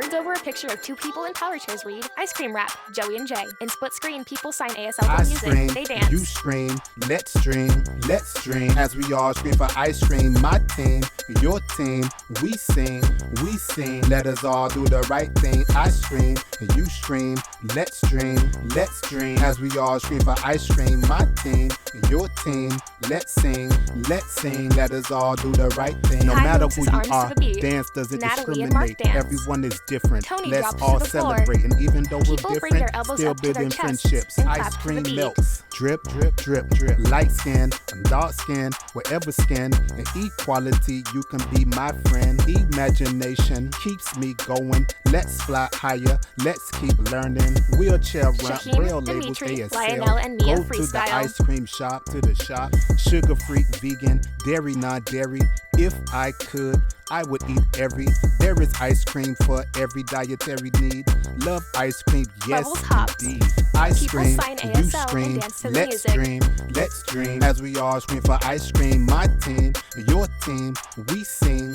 Words over a picture of two people in power chairs read, ice cream rap, Joey and Jay. In split screen, people sign ASL I music, scream, they dance. you scream, let's dream, as we all scream for ice cream. My team, your team, we sing, let us all do the right thing. I scream, you scream, let's dream, as we all scream for ice cream. My team, your team, let's sing, let us all do the right thing. No Kai matter moves who his you arms to are, the beat. dance doesn't Natalie and Mark discriminate. dance. Everyone is different. Tony Let's drops all to the floor. celebrate, and even though we're People bring their different, elbows still up to their building chests friendships. and Ice clap to the cream beat. melts, drip, light skin, dark skin, whatever skin, and equality. You can be my friend. Imagination keeps me going. Let's fly higher. Let's keep learning. Wheelchair ramp, Shaheem, braille labels, Dimitri, ASL. Lionel, and Mia Go to the freestyle. ice cream shop, Sugar free, vegan, dairy, non-dairy. If I could, I would eat every. There is ice cream for every dietary need. Love ice cream, yes Bubbles hops. indeed. Ice People cream, sign you ASL and scream, dance to the let's music. dream, as we all scream for ice cream. My team, your team, we sing,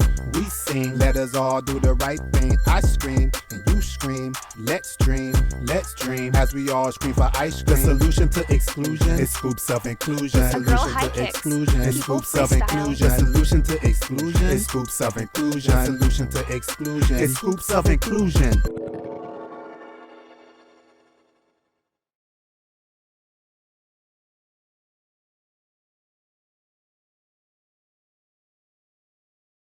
let us all do the right thing. I scream, and you scream, let's dream, as we all scream for ice cream. The solution to exclusion is scoops of inclusion. A girl Solution high to kicks. exclusion is People scoops of freestyle. inclusion. The solution to exclusion is scoops of inclusion. The solution to exclusion is scoops of inclusion.